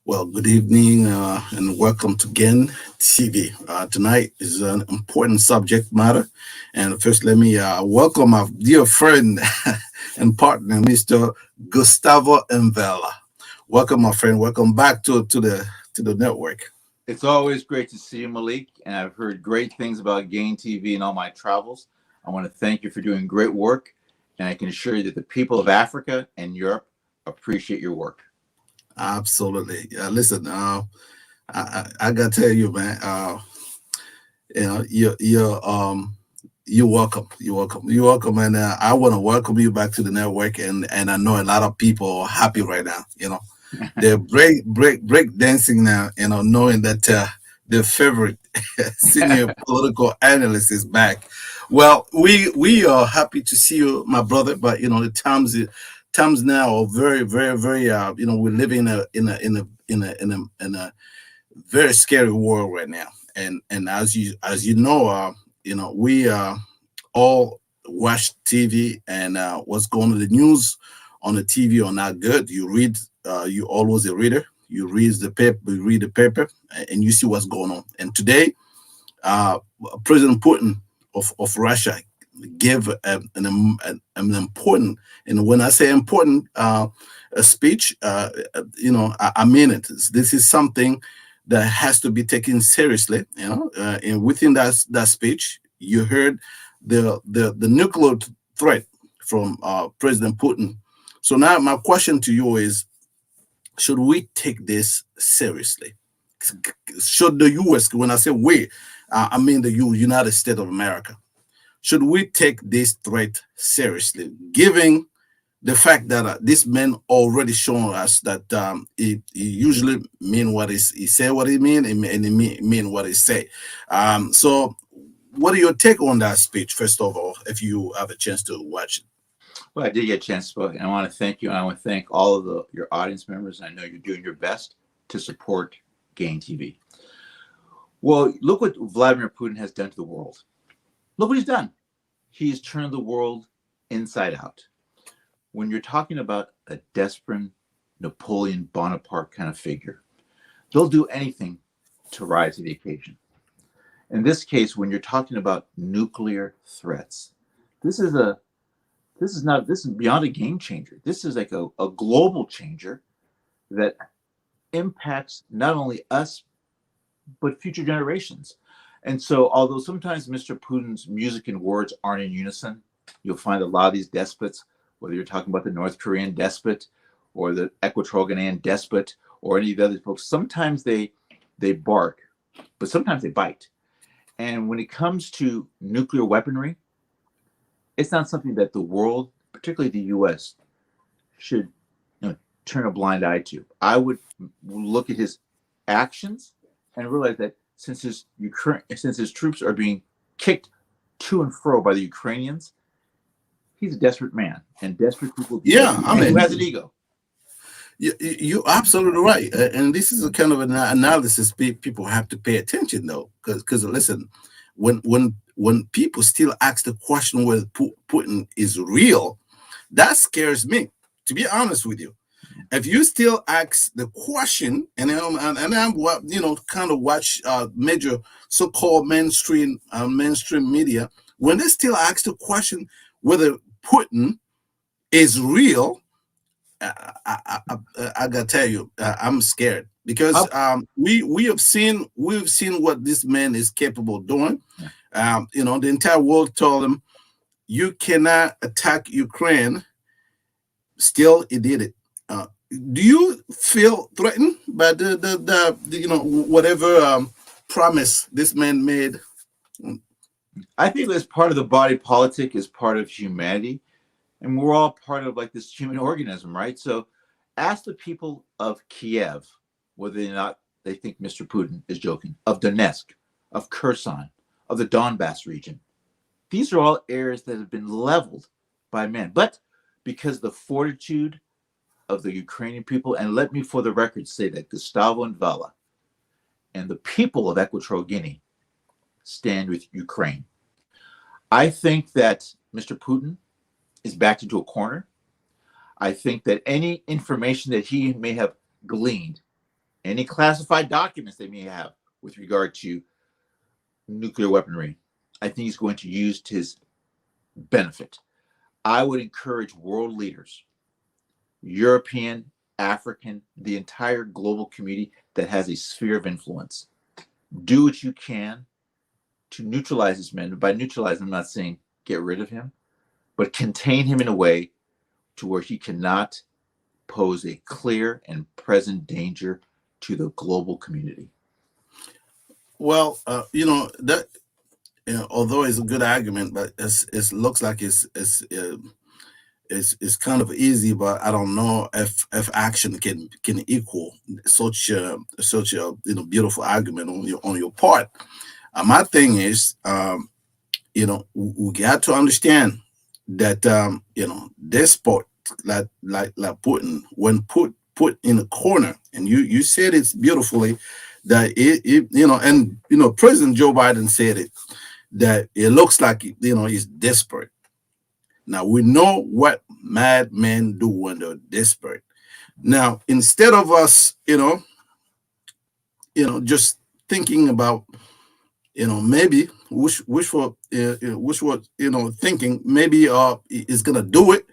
Well, good evening and welcome to Gen TV. Tonight is an important subject matter. And first, let me welcome our dear friend and partner, Mr. Gustavo Envela. Welcome, my friend. Welcome back to the network. It's always great to see you, Malik, and I've heard great things about Gain TV and all my travels. I want to thank you for doing great work, and I can assure you that the people of Africa and Europe appreciate your work. Absolutely. Listen, I gotta tell you, man. You know, you're welcome. You're welcome. You're welcome, and I want to welcome you back to the network. And I know a lot of people are happy right now. They're break dancing now. Knowing that their favorite senior political analyst is back. Well, we are happy to see you, my brother. But the times now are very, very, very. We're living in a very scary world right now. And as you know, we all watch TV, and what's going on the news on the TV are not good. You read, you always a reader. You read the paper, and you see what's going on. And today, uh, President Putin of Russia gave an important, and when I say important, a speech. I mean it. This is something that has to be taken seriously. And within that speech, you heard the nuclear threat from President Putin. So now my question to you is: should we take this seriously? Should the U.S. When I say we, I mean the United States of America. Should we take this threat seriously, given the fact that this man already shown us that he usually mean what he say what he mean, and he mean what he say. So, what are your take on that speech? First of all, if you have a chance to watch it. Well, I did get a chance to speak, and I want to thank you, and I want to thank all of your audience members. I know you're doing your best to support Gain TV. Well, look what Vladimir Putin has done to the world. Look what he's done. He's turned the world inside out. When you're talking about a desperate Napoleon Bonaparte kind of figure, they'll do anything to rise to the occasion. In this case, when you're talking about nuclear threats, this is beyond a game changer. This is like a global changer that impacts not only us, but future generations. And so, although sometimes Mr. Putin's music and words aren't in unison, you'll find a lot of these despots, whether you're talking about the North Korean despot or the Equatorial Guinean despot or any of the other folks, sometimes they bark, but sometimes they bite. And when it comes to nuclear weaponry, it's not something that the world, particularly the U.S., should turn a blind eye to. I would look at his actions and realize that since his troops are being kicked to and fro by the Ukrainians, he's a desperate man, and desperate people. Yeah, I mean, who has an ego. You're absolutely right, and this is a kind of an analysis people have to pay attention though, because listen, when people still ask the question whether Putin is real, that scares me. To be honest with you, if you still ask the question, and I'm kind of watch major so-called mainstream media, when they still ask the question whether Putin is real, I gotta tell you, I'm scared because we've seen what this man is capable of doing. The entire world told him you cannot attack Ukraine. Still, he did it. Do you feel threatened by the whatever promise this man made? I think that's part of the body politic, is part of humanity, and we're all part of like this human organism, right? So ask the people of Kiev whether or not they think Mr. Putin is joking, of Donetsk, of Kherson, of the Donbass region. These are all areas that have been leveled by men. But because the fortitude of the Ukrainian people, and let me for the record say that Gustavo and Vala and the people of Equatorial Guinea stand with Ukraine. I think that Mr. Putin is backed into a corner. I think that any information that he may have gleaned any classified documents they may have with regard to nuclear weaponry, I think he's going to use to his benefit. I would encourage world leaders, European, African, the entire global community that has a sphere of influence. Do what you can to neutralize this man. By neutralize, I'm not saying get rid of him, but contain him in a way to where he cannot pose a clear and present danger to the global community. Well, that although it's a good argument, but it looks like it's kind of easy, but I don't know if action can equal such a beautiful argument on your part. My thing is, we got to understand that despot like Putin, when put in a corner, and you said it beautifully, that President Joe Biden said it, that it looks like he's desperate. Now we know what madmen do when they're desperate. Now instead of us, just thinking about, maybe wishful, thinking maybe is gonna do it.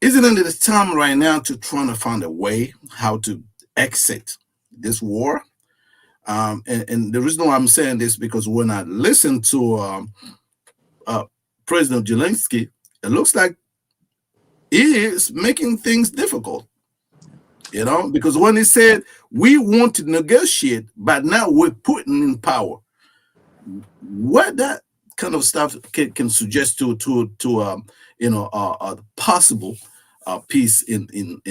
Isn't it the time right now to try to find a way how to exit this war? And the reason why I'm saying this, because when I listen to uh, President Zelensky, it looks like he is making things difficult. Because when he said we want to negotiate, but now we're putting in power, what that kind of stuff can suggest to possible peace in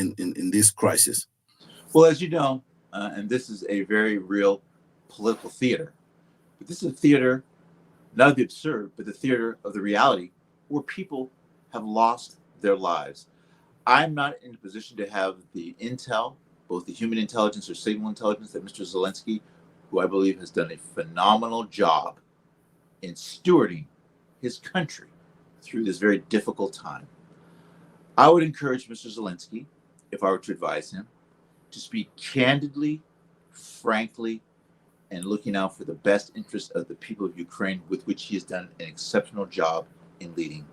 this crisis. Well, as you know, and this is a very real political theater, but this is a theater not of the absurd, but the theater of the reality where people have lost their lives. I'm not in a position to have the intel, both the human intelligence or signal intelligence, that Mr. Zelensky, who I believe has done a phenomenal job in stewarding his country through this very difficult time. I would encourage Mr. Zelensky, if I were to advise him, to speak candidly, frankly, and looking out for the best interest of the people of Ukraine, with which he has done an exceptional job in leading.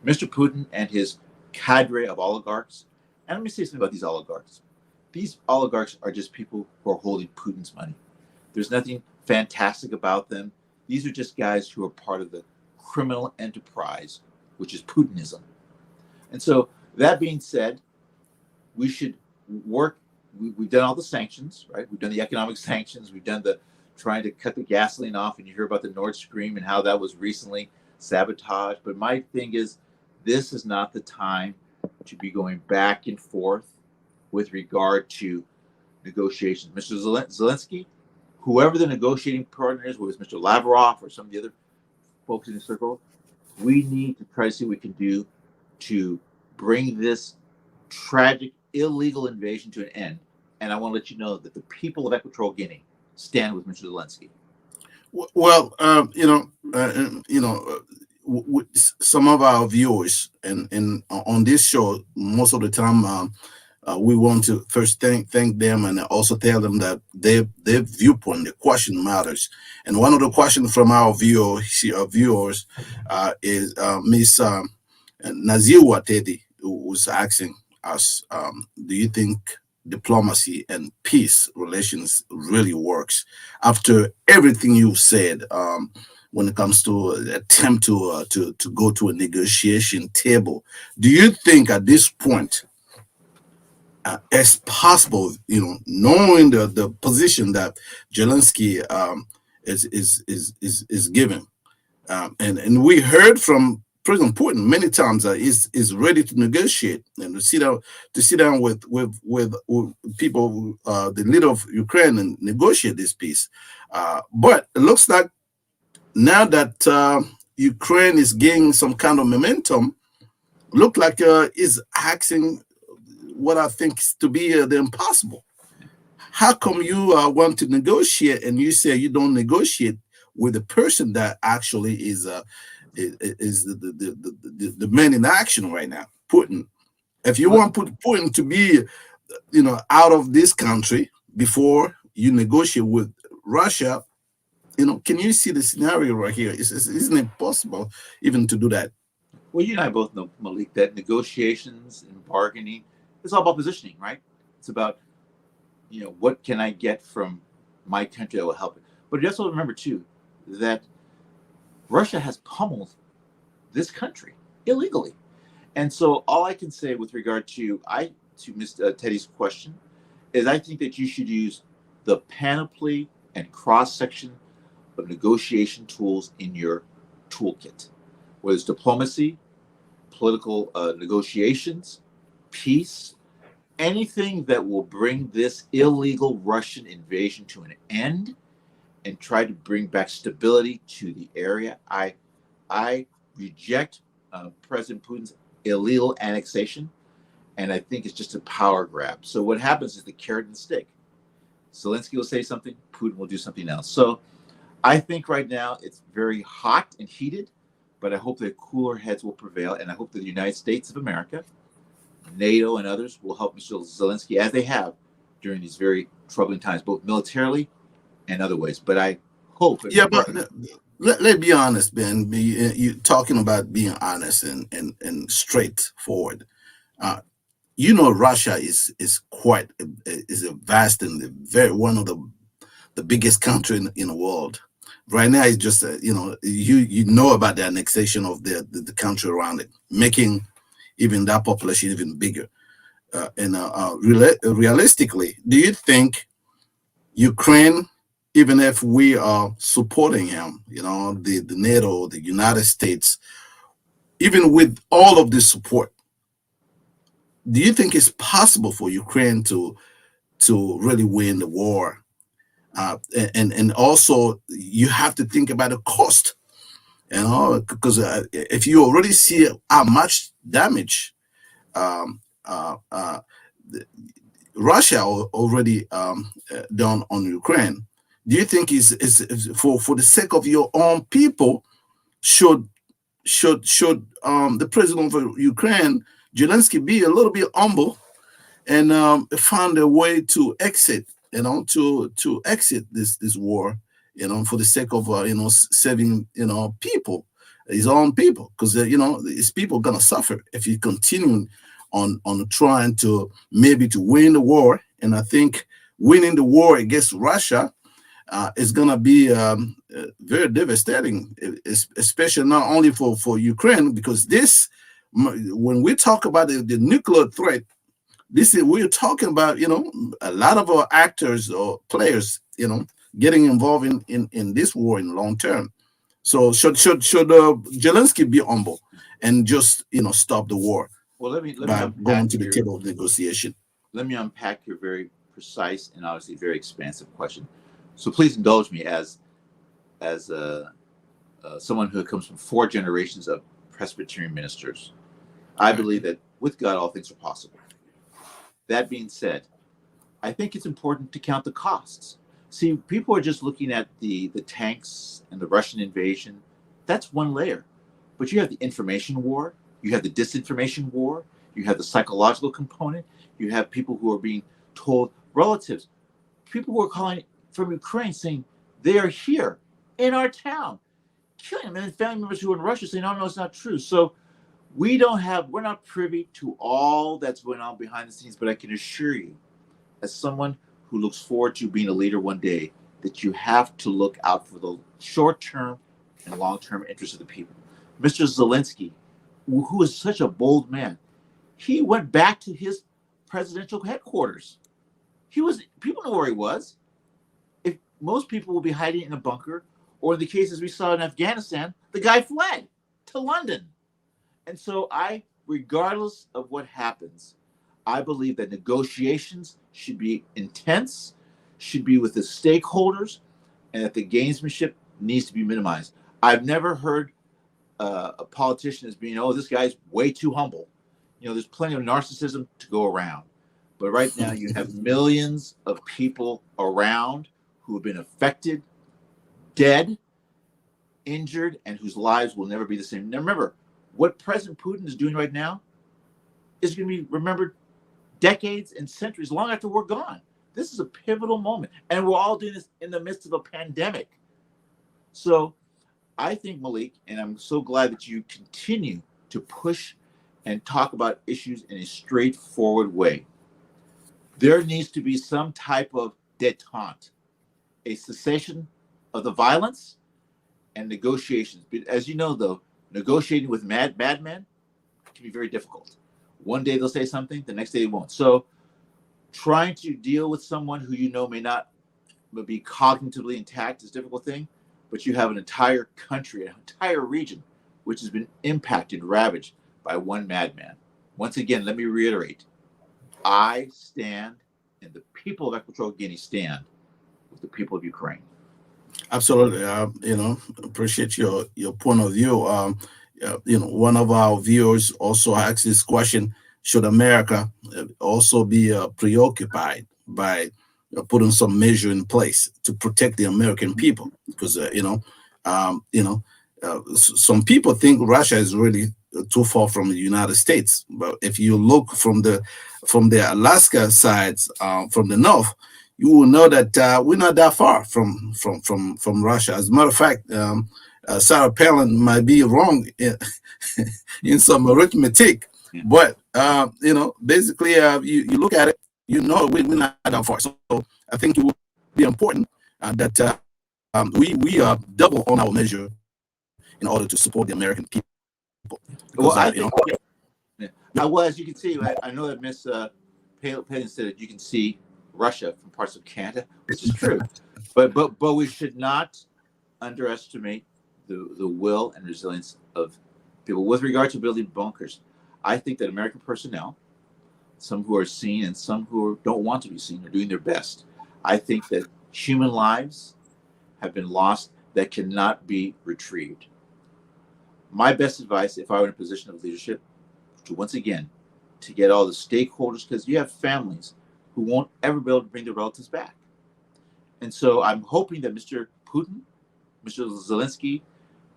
Mr. Putin and his cadre of oligarchs, and let me say something about these oligarchs. These oligarchs are just people who are holding Putin's money. There's nothing fantastic about them. These are just guys who are part of the criminal enterprise, which is Putinism. And so, that being said, we should work. We've done all the sanctions, right? We've done the economic sanctions. We've done the trying to cut the gasoline off, and you hear about the Nord Stream and how that was recently sabotaged. But my thing is, this is not the time to be going back and forth with regard to negotiations. Mr. Zelensky, whoever the negotiating partner is, whether it's Mr. Lavrov or some of the other folks in the circle, we need to try to see what we can do to bring this tragic, illegal invasion to an end. And I want to let you know that the people of Equatorial Guinea stand with Mr. Zelensky. Well, some of our viewers and on this show, most of the time, we want to first thank them and also tell them that their viewpoint, the question matters. And one of the questions from our viewers is Miss Naziwa Teddy, who was asking us, do you think diplomacy and peace relations really works after everything you've said, when it comes to attempt to go to a negotiation table? Do you think at this point, as possible, knowing the position that Zelensky is given, and we heard from President Putin many times that is ready to negotiate and to sit down with people, the leader of Ukraine, and negotiate this peace. But it looks like now that Ukraine is gaining some kind of momentum, look like is asking what I think to be the impossible. How come you want to negotiate and you say you don't negotiate with the person that actually is the man in action right now, Putin? If you want Putin to be, out of this country, before you negotiate with Russia. Can you see the scenario right here? Isn't it possible even to do that? Well, you and I both know, Malik, that negotiations and bargaining, it's all about positioning, right? It's about, what can I get from my country that will help it. But you also remember, too, that Russia has pummeled this country illegally. And so all I can say with regard to Mr. Teddy's question is I think that you should use the panoply and cross section of negotiation tools in your toolkit, whether it's diplomacy, political negotiations, peace, anything that will bring this illegal Russian invasion to an end and try to bring back stability to the area. I reject President Putin's illegal annexation, and I think it's just a power grab. So what happens is the carrot and the stick. Zelensky will say something, Putin will do something else. So I think right now it's very hot and heated, but I hope that cooler heads will prevail, and I hope that the United States of America, NATO, and others will help Mr. Zelensky as they have during these very troubling times, both militarily and other ways. But I hope and Yeah, pray. but let's be honest, Ben. You talking about being honest and straightforward. Uh, Russia is quite is a vast and very one of the biggest country in the world. Right now, it's just you know about the annexation of the country around it, making even that population even bigger. Realistically, do you think Ukraine, even if we are supporting him, the NATO, the United States, even with all of this support, do you think it's possible for Ukraine to really win the war? And also you have to think about the cost, because if you already see how much damage um, Russia already done on Ukraine, do you think is for the sake of your own people should the president of Ukraine, Zelensky, be a little bit humble and find a way to exit, to exit this war, for the sake of saving people, his own people, because his people gonna suffer if he continue on trying to maybe to win the war. And I think winning the war against Russia is going to be very devastating, especially not only for Ukraine, because when we talk about the nuclear threat, we're talking about a lot of our actors or players getting involved in this war in long term. So should Zelensky be humble and just stop the war Well, let me by going unpack to the your table of negotiation? let me unpack your very precise and obviously very expansive question. So please indulge me as someone who comes from four generations of Presbyterian ministers. I Right. believe that with God all things are possible. That being said, I think it's important to count the costs. See, people are just looking at the tanks and the Russian invasion. That's one layer. But you have the information war, you have the disinformation war, you have the psychological component, you have people who are being told, relatives, people who are calling from Ukraine saying they are here in our town, killing them, and then family members who are in Russia saying, no, no, it's not true. So we're not privy to all that's going on behind the scenes, but I can assure you, as someone who looks forward to being a leader one day, that you have to look out for the short term and long term interests of the people. Mr. Zelensky, who is such a bold man, he went back to his presidential headquarters. People know where he was. If most people will be hiding in a bunker, or in the cases we saw in Afghanistan, the guy fled to London. And so regardless of what happens, I believe that negotiations should be intense, should be with the stakeholders, and that the gamesmanship needs to be minimized. I've never heard a politician as being, oh, this guy's way too humble. There's plenty of narcissism to go around. But right now, you have millions of people around who have been affected, dead, injured, and whose lives will never be the same. Now, remember, what President Putin is doing right now is going to be remembered decades and centuries long after we're gone. This is a pivotal moment, and we're all doing this in the midst of a pandemic. So I think, Malik, and I'm so glad that you continue to push and talk about issues in a straightforward way. There needs to be some type of detente, a cessation of the violence and negotiations. But as you know, though, negotiating with madmen can be very difficult. One day they'll say something, the next day they won't. So trying to deal with someone who you know may not be cognitively intact is a difficult thing, but you have an entire country, an entire region, which has been impacted, ravaged by one madman. Once again, let me reiterate, I stand and the people of Equatorial Guinea stand with the people of Ukraine. Absolutely. Appreciate your point of view. One of our viewers also asked this question: should America also be preoccupied by putting some measure in place to protect the American people? Because some people think Russia is really too far from the United States, but if you look from the Alaska sides, from the north, you will know that we're not that far from Russia. As a matter of fact, Sarah Palin might be wrong in some arithmetic, Yeah. but basically, you look at it, we're not that far. So I think it would be important that we double on our measure in order to support the American people, Well, because I think, yeah. Well, as you can see, I know that Miss Palin said that you can see Russia from parts of Canada, which is true, but we should not underestimate the will and resilience of people with regard to building bunkers. I think that American personnel, some who are seen and some who don't want to be seen, are doing their best. I think that human lives have been lost that cannot be retrieved. My best advice, if I were in a position of leadership, to once again to get all the stakeholders, because you have families who won't ever be able to bring their relatives back. And so I'm hoping that Mr. Putin, Mr. Zelensky,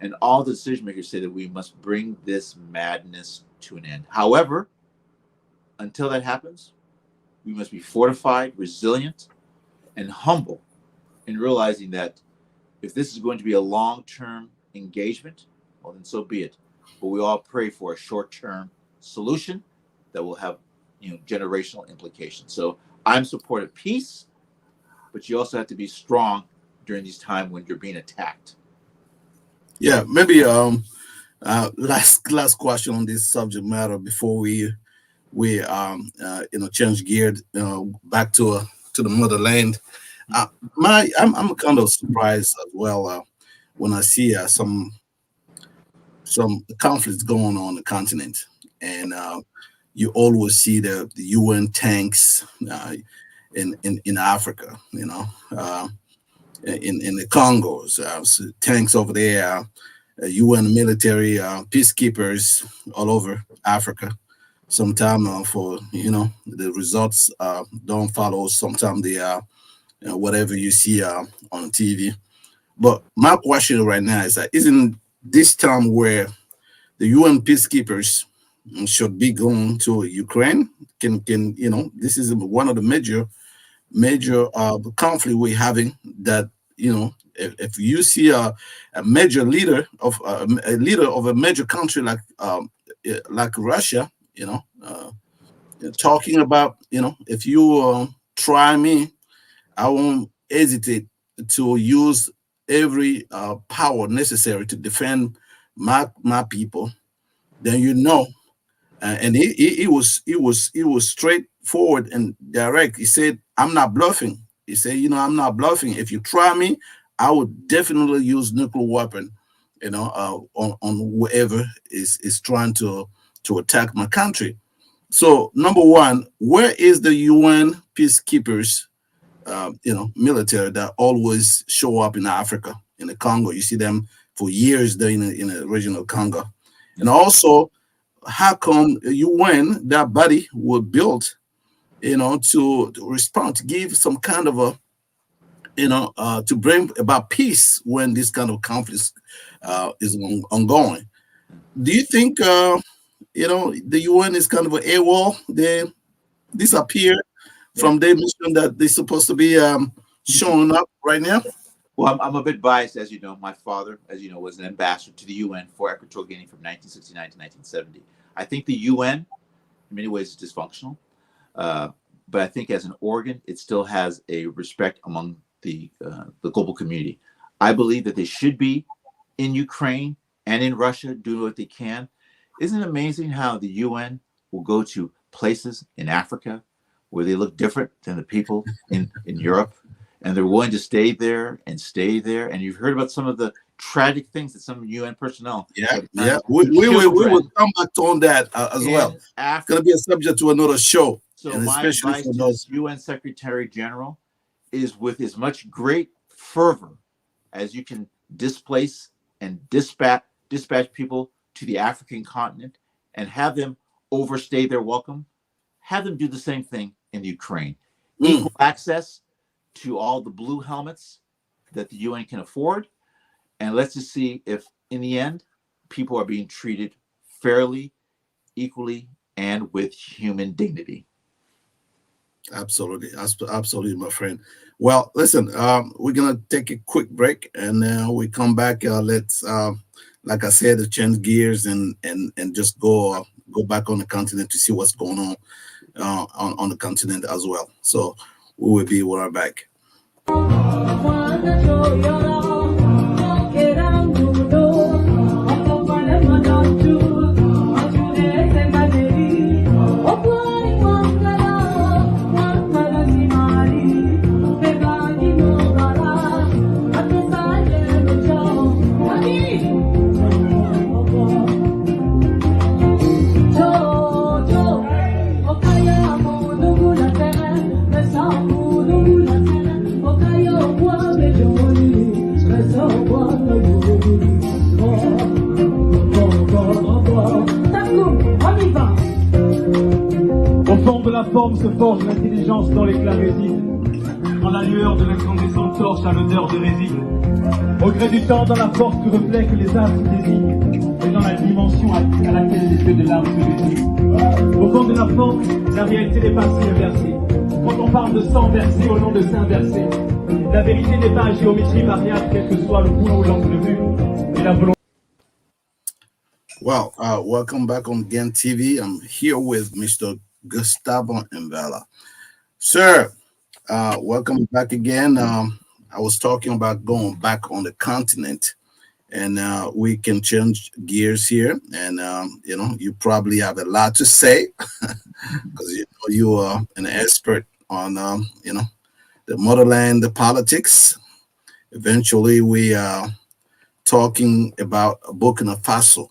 and all the decision makers say that we must bring this madness to an end. However, until that happens, we must be fortified, resilient, and humble in realizing that if this is going to be a long-term engagement, well, then so be it. But we all pray for a short-term solution that will have, generational implications. So I'm supportive of peace, but you also have to be strong during these times when you're being attacked. Yeah, maybe last question on this subject matter before we change gear back to the motherland. I'm kind of surprised as well when I see some conflicts going on the continent, and you always see the UN tanks in Africa, in the Congos, so tanks over there, UN military peacekeepers all over Africa. Sometimes for the results don't follow. Sometimes they are whatever you see on TV. But my question right now is that isn't this time where the UN peacekeepers should be going to Ukraine? Can this is one of the major conflict we're having, that if you see a major leader of a leader of a major country like Russia, talking about, if you try me, I won't hesitate to use every power necessary to defend my people. Then and he was straightforward and direct. He said, "I'm not bluffing." He said, "I'm not bluffing. If you try me, I would definitely use nuclear weapon, on whoever is trying to attack my country." So, number one, where is the UN peacekeepers, military that always show up in Africa, in the Congo? You see them for years there in the regional Congo. And also, how come UN, that body, was built, to respond, to give some kind of a, to bring about peace when this kind of conflict is ongoing? Do you think, the UN is kind of an AWOL? They disappear Yeah. from their mission that they're supposed to be showing up right now? Well, I'm a bit biased, as you know. My father, as you know, was an ambassador to the UN for Equatorial Guinea from 1969 to 1970. I think the UN, in many ways, is dysfunctional, uh, but I think as an organ, it still has a respect among the global community. I believe that they should be in Ukraine and in Russia doing what they can. Isn't it amazing how the UN will go to places in Africa where they look different than the people in Europe, and they're willing to stay there and stay there? And you've heard about some of the tragic things that some UN personnel Yeah, have yeah. done to We will children come back on that as well. in It's going to Africa. be a subject to another show, So and my especially advice for to the those. UN Secretary General is with as much great fervor as you can displace and dispatch people to the African continent and have them overstay their welcome, have them do the same thing in Ukraine. Mm, Equal access to all the blue helmets that the UN can afford. And let's just see if, in the end, people are being treated fairly, equally, and with human dignity. absolutely, absolutely, my friend. Well, listen, we're gonna take a quick break, and we come back. Let's, like I said, change gears and just go back on the continent to see what's going on the continent as well. So we will be right back. Au fond de la forme se forge l'intelligence dans l'éclat réside. Dans la lueur de l'incandescente torche à l'odeur de résine. Au gré du temps, dans la force du reflet que les astres désignent. Et dans la dimension à laquelle les yeux de l'âme se résignent. Au fond de la forme, la réalité n'est pas si inversée. Quand on parle de sang versé au nom de saint versé, la vérité n'est pas à géométrie variable, quel que soit le point ou l'angle de vue. Et la volonté. Well, welcome back on Gen TV. I'm here with Mr. Gustavo Mbala. Sir, welcome back again. I was talking about going back on the continent, and we can change gears here. And you probably have a lot to say because you are an expert on the motherland, the politics. Eventually, we are talking about Burkina Faso.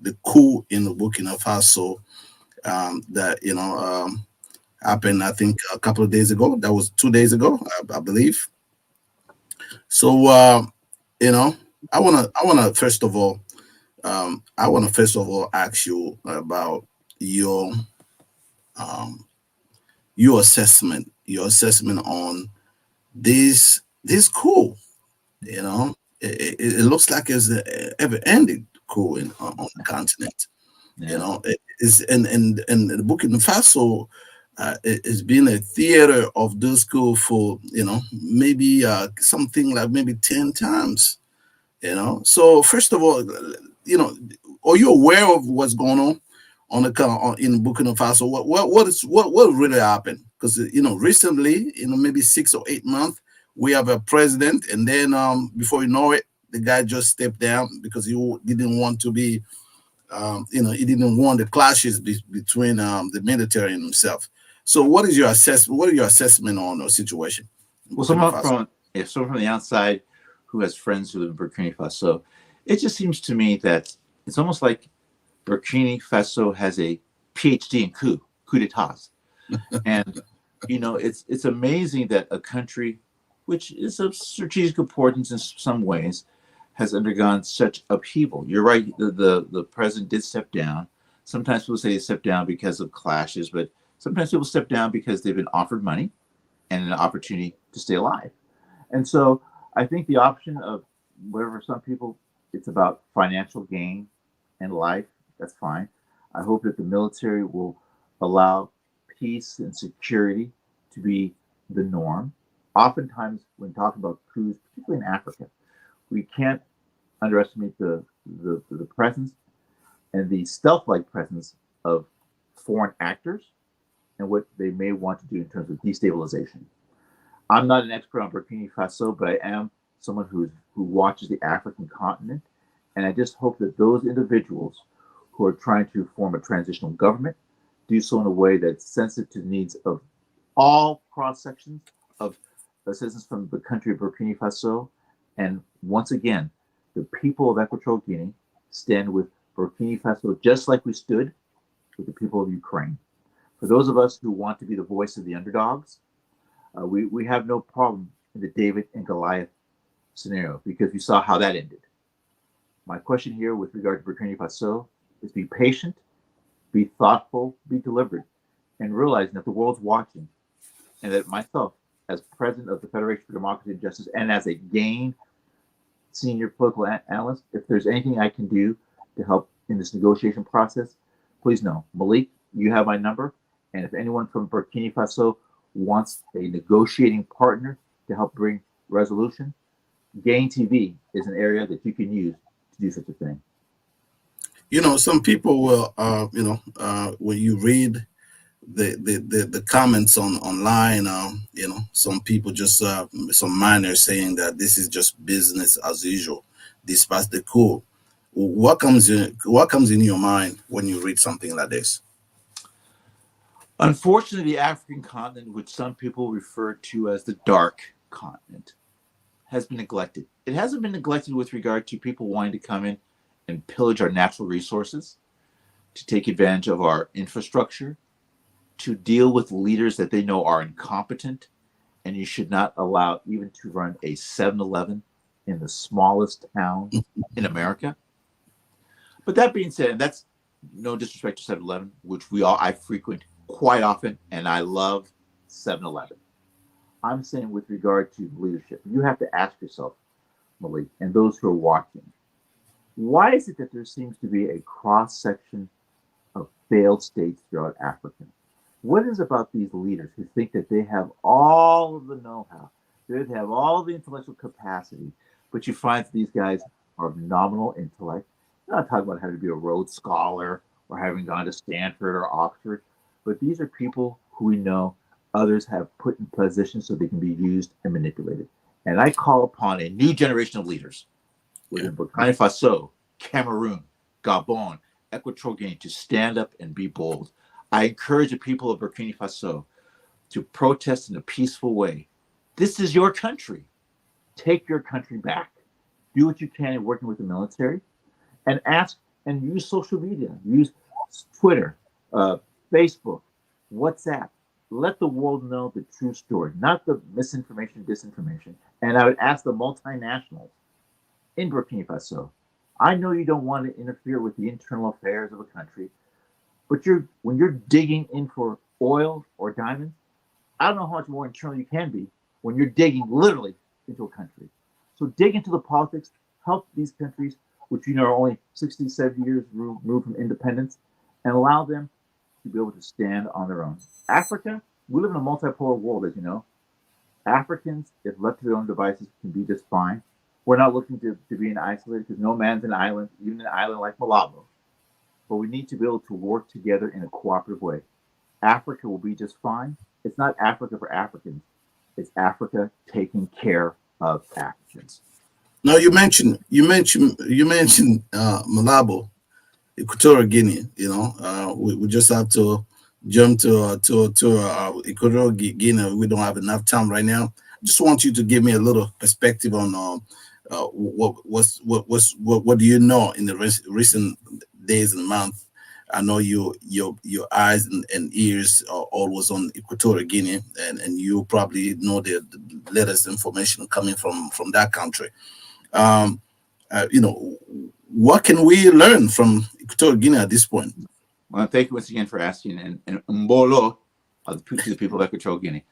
The coup in Burkina Faso that happened, I think, a couple of days ago. That was 2 days ago, I believe. So I wanna first of all ask you about um, your assessment on this coup. It looks like it's the ever ending coup on the continent. Yeah. It is and the Burkina Faso is being a theater of this school for maybe something like maybe 10 times. So first of all, you know are you aware of what's going on in Burkina Faso? What really happened? Because recently, maybe 6 or 8 months, we have a president, and then before you know it, the guy just stepped down because didn't want to be he didn't want the clashes between the military and himself. So, what is your assessment? What are your assessment on the situation in Well, Burkina Faso? someone from the outside who has friends who live in Burkina Faso, it just seems to me that it's almost like Burkina Faso has a PhD in coup d'états, and it's amazing that a country which is of strategic importance in some ways has undergone such upheaval. You're right. The president did step down. Sometimes people say they step down because of clashes, but sometimes people step down because they've been offered money and an opportunity to stay alive. And so I think the option of whatever some people, it's about financial gain and life. That's fine. I hope that the military will allow peace and security to be the norm. Oftentimes, when talking about coups, particularly in Africa, we can't underestimate the presence and the stealth-like presence of foreign actors and what they may want to do in terms of destabilization. I'm not an expert on Burkina Faso, but I am someone who watches the African continent, and I just hope that those individuals who are trying to form a transitional government do so in a way that's sensitive to the needs of all cross sections of the citizens from the country of Burkina Faso. And once again, the people of Equatorial Guinea stand with Burkina Faso just like we stood with the people of Ukraine. For those of us who want to be the voice of the underdogs, we have no problem in the David and Goliath scenario because we saw how that ended. My question here with regard to Burkina Faso is be patient, be thoughtful, be deliberate, and realizing that the world's watching and that myself, as president of the Federation for Democracy and Justice and as a GAIN senior political analyst, if there's anything I can do to help in this negotiation process, please know. Malik, you have my number. And if anyone from Burkina Faso wants a negotiating partner to help bring resolution, GAIN TV is an area that you can use to do such a thing. Some people will, when you read the comments online, some people just, some minors saying that this is just business as usual, despite the coup. What comes in your mind when you read something like this? Unfortunately, the African continent, which some people refer to as the dark continent, has been neglected. It hasn't been neglected with regard to people wanting to come in and pillage our natural resources, to take advantage of our infrastructure, to deal with leaders that they know are incompetent, and you should not allow even to run a 7-Eleven in the smallest town in America. But that being said, and that's no disrespect to 7-Eleven, which I frequent quite often, and I love 7-Eleven. I'm saying with regard to leadership, you have to ask yourself, Malik, and those who are watching, why is it that there seems to be a cross-section of failed states throughout Africa? What is about these leaders who think that they have all of the know-how, they have all the intellectual capacity, but you find that these guys are of nominal intellect? I'm not talking about having to be a Rhodes Scholar or having gone to Stanford or Oxford, but these are people who we know others have put in positions so they can be used and manipulated. And I call upon a new generation of leaders within Burkina Faso, Cameroon, Gabon, Equatorial Guinea to stand up and be bold. I encourage the people of Burkina Faso to protest in a peaceful way. This is your country. Take your country back. Do what you can in working with the military and ask and use social media. Use Twitter, Facebook, WhatsApp. Let the world know the true story, not the misinformation, disinformation. And I would ask the multinationals in Burkina Faso, I know you don't want to interfere with the internal affairs of a country, but when you're digging in for oil or diamonds, I don't know how much more internal you can be when you're digging literally into a country. So dig into the politics, help these countries, which are only 60, 70 years removed from independence, and allow them to be able to stand on their own. Africa, we live in a multipolar world, as you know. Africans, if left to their own devices, can be just fine. We're not looking to be an isolated, because no man's an island, even an island like Malabo. But we need to be able to work together in a cooperative way. Africa will be just fine. It's not Africa for Africans. It's Africa taking care of Africans. Now you mentioned Malabo, Equatorial Guinea. We just have to jump to Equatorial Guinea. We don't have enough time right now. I just want you to give me a little perspective on what do you know in the recent days and months. I know your eyes and ears are always on Equatorial Guinea, and you probably know the latest information coming from that country. What can we learn from Equatorial Guinea at this point? Well, thank you once again for asking. And Mbolo, to the people of Equatorial Guinea.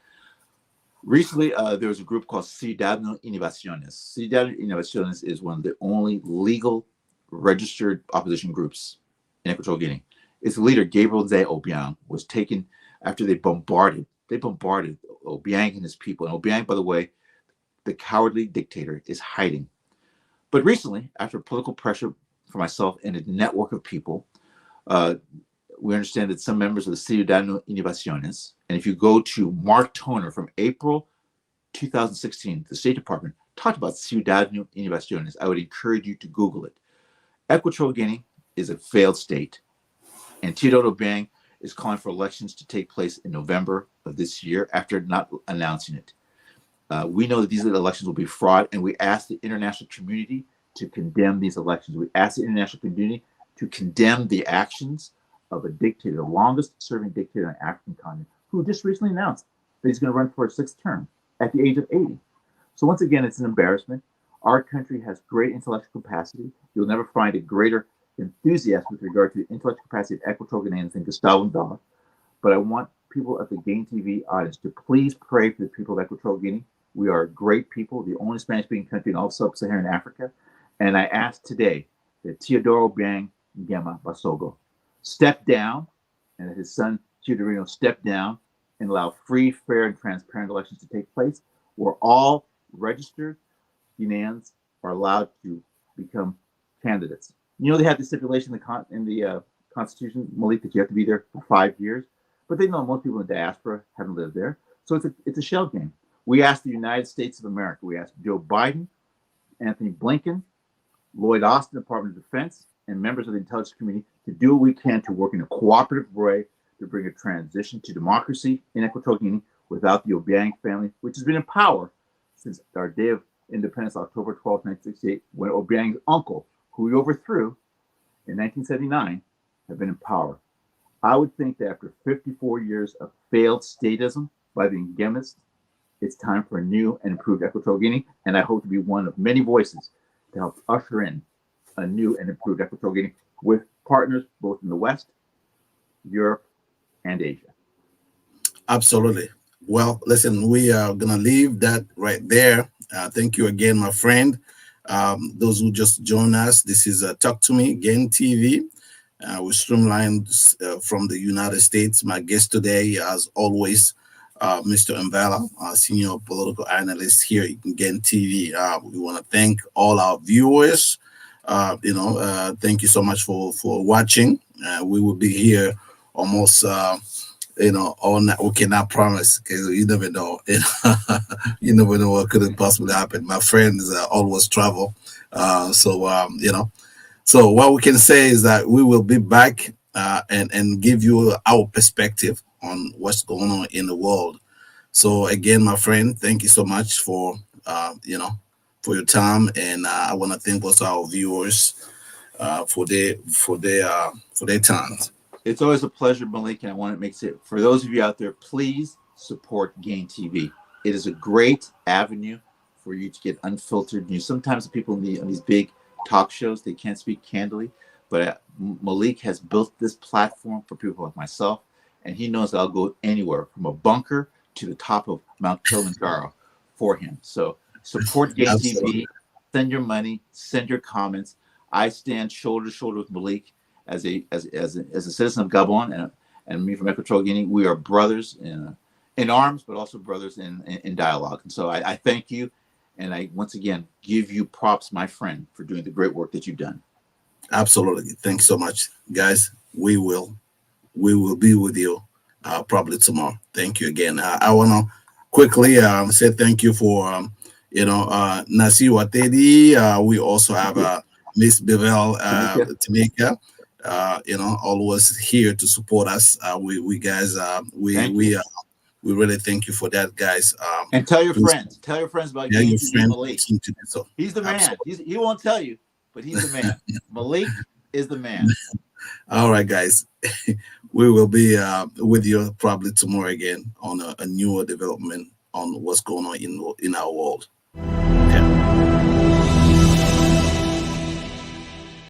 Recently, there was a group called Ciudadanos Innovaciones. Ciudadanos Innovaciones is one of the only legal registered opposition groups in Equatorial Guinea. Its leader, Gabriel Zé Obiang, was taken after they bombarded They bombarded Obiang and his people. And Obiang, by the way, the cowardly dictator, is hiding. But recently, after political pressure for myself and a network of people, we understand that some members of the Ciudadano Innovaciones, and if you go to Mark Toner from April 2016, the State Department talked about Ciudadano Innovaciones. I would encourage you to Google it. Equatorial Guinea is a failed state, and Teodoro Obiang is calling for elections to take place in November of this year after not announcing it. We know that these elections will be fraud, and we ask the international community to condemn these elections. We ask the international community to condemn the actions of a dictator, the longest serving dictator on the African continent, who just recently announced that he's going to run for a sixth term at the age of 80. So once again, it's an embarrassment. Our country has great intellectual capacity. You'll never find a greater enthusiasm with regard to the intellectual capacity of Equatorial Guineans than Gustavo Ndala. But I want people at the Gain TV audience to please pray for the people of Equatorial Guinea. We are great people, the only Spanish-speaking country in all of sub-Saharan Africa. And I ask today that Teodoro Obiang Nguema Basogo step down, and that his son Teodorino step down and allow free, fair, and transparent elections to take place, where all registered Guineans are allowed to become candidates. You know, they have the stipulation in the Constitution, Malik, that you have to be there for 5 years, but they know most people in the diaspora haven't lived there. So it's a shell game. We ask the United States of America, we ask Joe Biden, Anthony Blinken, Lloyd Austin, Department of Defense, and members of the intelligence community to do what we can to work in a cooperative way to bring a transition to democracy in Equatorial Guinea without the Obiang family, which has been in power since our day of independence, October 12, 1968, when Obiang's uncle, who we overthrew in 1979, have been in power. I would think that after 54 years of failed statism by the Nguemas, it's time for a new and improved Equatorial Guinea, and I hope to be one of many voices to help usher in a new and improved Equatorial Guinea with partners both in the West, Europe, and Asia. Absolutely. Well, listen, we are going to leave that right there. Thank you again, my friend. Those who just joined us, this is Talk to Me, Gain TV. We streamlined from the United States. My guest today, as always, Mr. Mbala, senior political analyst here at Gain TV. We want to thank all our viewers. Thank you so much for watching. We will be here almost all night. We cannot promise because you never know. You never know what could possibly happen. My friends always travel, so what we can say is that we will be back and give you our perspective on what's going on in the world. So again, my friend, thank you so much for your time, and I want to thank also our viewers for their time. It's always a pleasure, Malik, and I want to make it for those of you out there, please support Gain TV. It is a great avenue for you to get unfiltered news. Sometimes the people on these big talk shows, they can't speak candidly, but Malik has built this platform for people like myself, and he knows that I'll go anywhere from a bunker to the top of Mount Kilimanjaro for him. So support Gain TV, send your money, send your comments. I stand shoulder to shoulder with Malik as a citizen of Gabon and me from Equatorial Guinea. We are brothers in arms, but also brothers in dialogue. And so I thank you, and I once again give you props, my friend, for doing the great work that you've done. Absolutely, thanks so much, guys. We will be with you probably tomorrow. Thank you again. I want to quickly say thank you for Nasi Watedi. We also have Miss Bevel Tamika. Always here to support us. We guys, we really thank you for that, guys. And tell your friends about Gain TV Malik. So. He's the man. He won't tell you, but he's the man. Malik is the man. All right, guys. We will be with you probably tomorrow again on a newer development on what's going on in our world. Yeah.